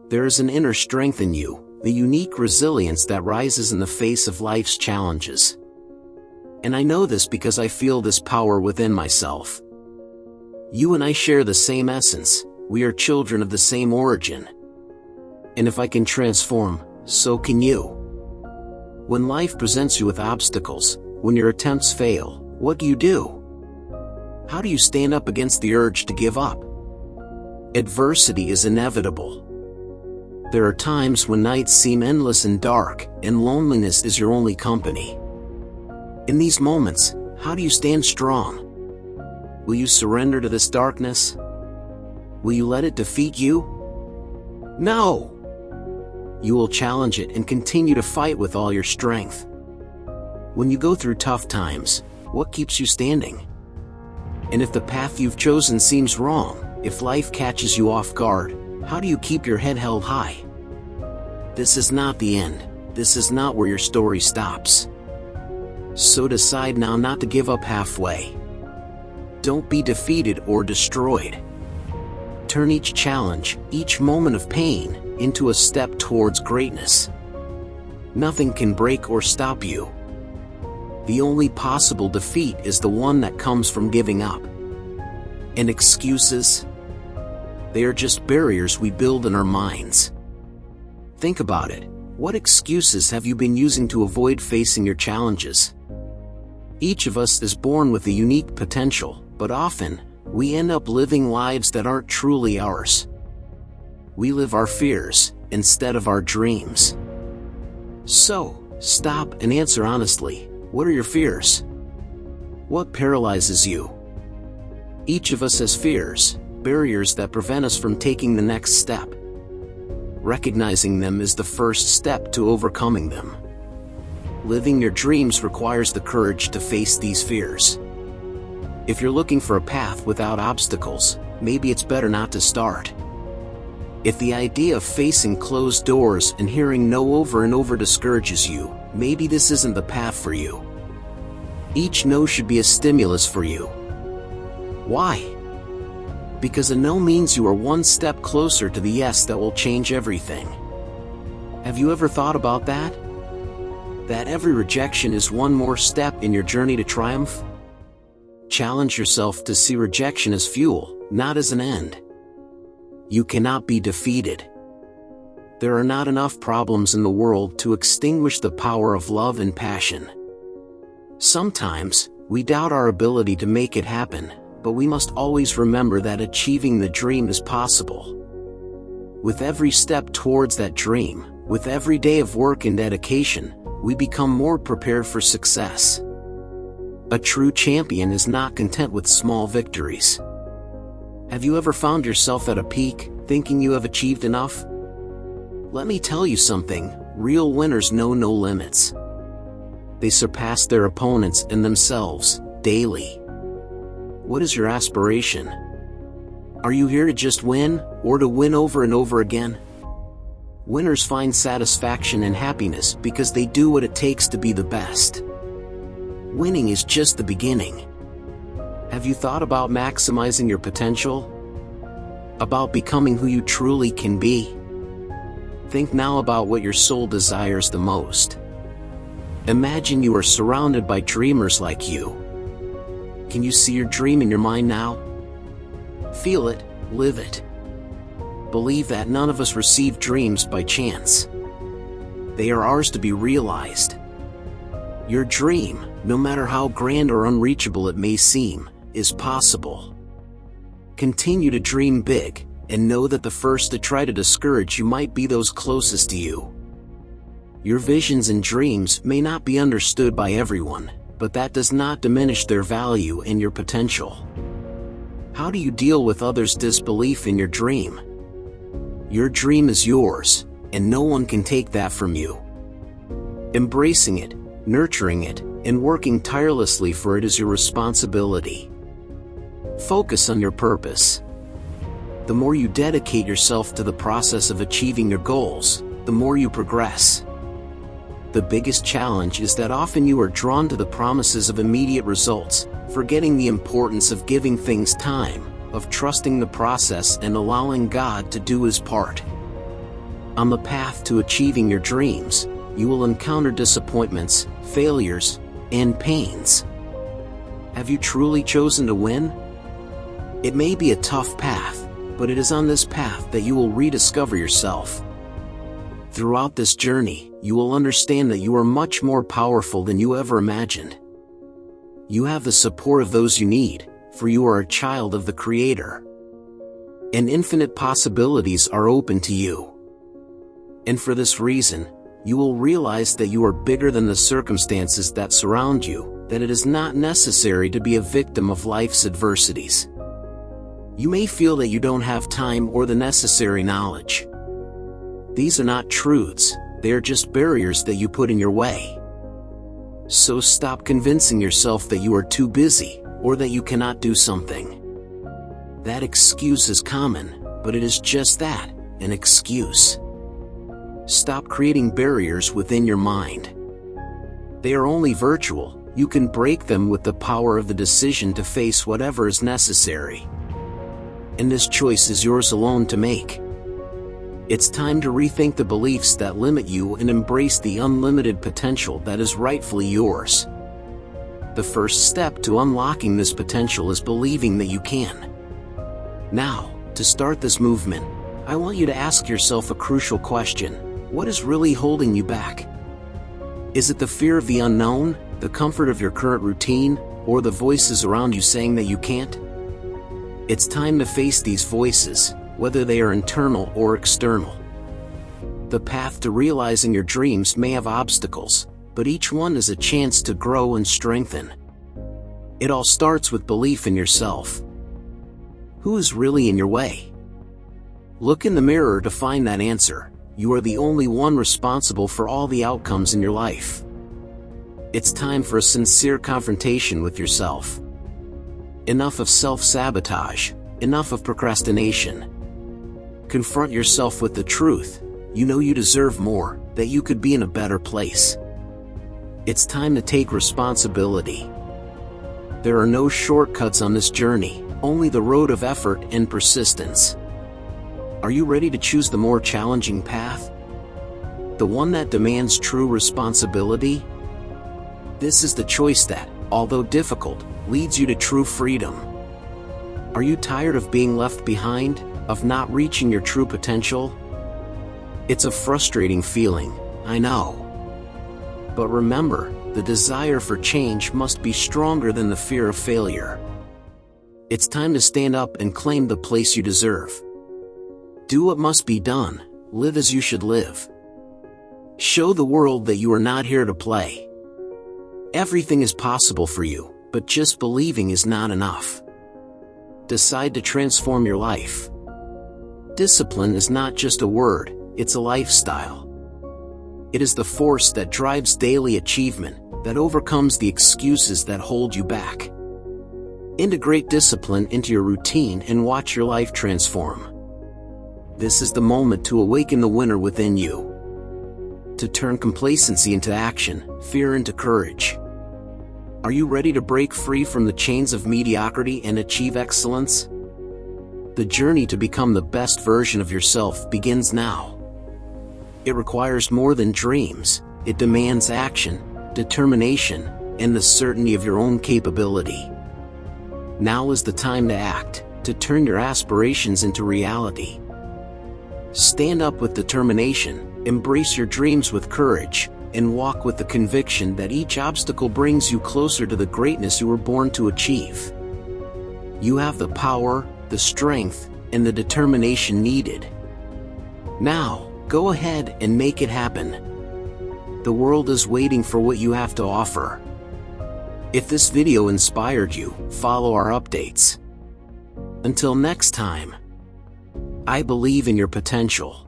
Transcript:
There is an inner strength in you, the unique resilience that rises in the face of life's challenges. And I know this because I feel this power within myself. You and I share the same essence, we are children of the same origin. And if I can transform, so can you. When life presents you with obstacles, when your attempts fail, what do? How do you stand up against the urge to give up? Adversity is inevitable. There are times when nights seem endless and dark, and loneliness is your only company. In these moments, how do you stand strong? Will you surrender to this darkness? Will you let it defeat you? No! You will challenge it and continue to fight with all your strength. When you go through tough times, what keeps you standing? And if the path you've chosen seems wrong, if life catches you off guard, how do you keep your head held high? This is not the end. This is not where your story stops. So decide now not to give up halfway. Don't be defeated or destroyed. Turn each challenge, each moment of pain, into a step towards greatness. Nothing can break or stop you. The only possible defeat is the one that comes from giving up. And excuses? They are just barriers we build in our minds. Think about it. What excuses have you been using to avoid facing your challenges? Each of us is born with a unique potential, but often, we end up living lives that aren't truly ours. We live our fears, instead of our dreams. So, stop and answer honestly. What are your fears? What paralyzes you? Each of us has fears, barriers that prevent us from taking the next step. Recognizing them is the first step to overcoming them. Living your dreams requires the courage to face these fears. If you're looking for a path without obstacles, maybe it's better not to start. If the idea of facing closed doors and hearing no over and over discourages you, maybe this isn't the path for you. Each no should be a stimulus for you. Why? Because a no means you are one step closer to the yes that will change everything. Have you ever thought about that? That every rejection is one more step in your journey to triumph? Challenge yourself to see rejection as fuel, not as an end. You cannot be defeated. There are not enough problems in the world to extinguish the power of love and passion. Sometimes, we doubt our ability to make it happen, but we must always remember that achieving the dream is possible. With every step towards that dream, with every day of work and dedication, we become more prepared for success. A true champion is not content with small victories. Have you ever found yourself at a peak, thinking you have achieved enough? Let me tell you something, real winners know no limits. They surpass their opponents and themselves, daily. What is your aspiration? Are you here to just win, or to win over and over again? Winners find satisfaction and happiness because they do what it takes to be the best. Winning is just the beginning. Have you thought about maximizing your potential? About becoming who you truly can be? Think now about what your soul desires the most. Imagine you are surrounded by dreamers like you. Can you see your dream in your mind now? Feel it, live it. Believe that none of us receive dreams by chance. They are ours to be realized. Your dream, no matter how grand or unreachable it may seem, is possible. Continue to dream big, and know that the first to try to discourage you might be those closest to you. Your visions and dreams may not be understood by everyone, but that does not diminish their value and your potential. How do you deal with others' disbelief in your dream? Your dream is yours, and no one can take that from you. Embracing it, nurturing it, and working tirelessly for it is your responsibility. Focus on your purpose. The more you dedicate yourself to the process of achieving your goals, the more you progress. The biggest challenge is that often you are drawn to the promises of immediate results, forgetting the importance of giving things time, of trusting the process and allowing God to do His part. On the path to achieving your dreams, you will encounter disappointments, failures, and pains. Have you truly chosen to win? It may be a tough path, but it is on this path that you will rediscover yourself. Throughout this journey, you will understand that you are much more powerful than you ever imagined. You have the support of those you need, for you are a child of the Creator. And infinite possibilities are open to you. And for this reason, you will realize that you are bigger than the circumstances that surround you, that it is not necessary to be a victim of life's adversities. You may feel that you don't have time or the necessary knowledge. These are not truths, they are just barriers that you put in your way. So stop convincing yourself that you are too busy, or that you cannot do something. That excuse is common, but it is just that, an excuse. Stop creating barriers within your mind. They are only virtual, you can break them with the power of the decision to face whatever is necessary. And this choice is yours alone to make. It's time to rethink the beliefs that limit you and embrace the unlimited potential that is rightfully yours. The first step to unlocking this potential is believing that you can. Now, to start this movement, I want you to ask yourself a crucial question. What is really holding you back? Is it the fear of the unknown, the comfort of your current routine, or the voices around you saying that you can't? It's time to face these voices, whether they are internal or external. The path to realizing your dreams may have obstacles, but each one is a chance to grow and strengthen. It all starts with belief in yourself. Who is really in your way? Look in the mirror to find that answer. You are the only one responsible for all the outcomes in your life. It's time for a sincere confrontation with yourself. Enough of self-sabotage, enough of procrastination. Confront yourself with the truth. You know you deserve more, that you could be in a better place. It's time to take responsibility. There are no shortcuts on this journey, only the road of effort and persistence. Are you ready to choose the more challenging path? The one that demands true responsibility? This is the choice that, although difficult, leads you to true freedom. Are you tired of being left behind, of not reaching your true potential? It's a frustrating feeling, I know. But remember, the desire for change must be stronger than the fear of failure. It's time to stand up and claim the place you deserve. Do what must be done, live as you should live. Show the world that you are not here to play. Everything is possible for you, but just believing is not enough. Decide to transform your life. Discipline is not just a word, it's a lifestyle. It is the force that drives daily achievement, that overcomes the excuses that hold you back. Integrate discipline into your routine and watch your life transform. This is the moment to awaken the winner within you. To turn complacency into action, fear into courage. Are you ready to break free from the chains of mediocrity and achieve excellence? The journey to become the best version of yourself begins now. It requires more than dreams, it demands action, determination, and the certainty of your own capability. Now is the time to act, to turn your aspirations into reality. Stand up with determination, embrace your dreams with courage, and walk with the conviction that each obstacle brings you closer to the greatness you were born to achieve. You have the power, the strength, and the determination needed. Now, go ahead and make it happen. The world is waiting for what you have to offer. If this video inspired you, follow our updates. Until next time, I believe in your potential.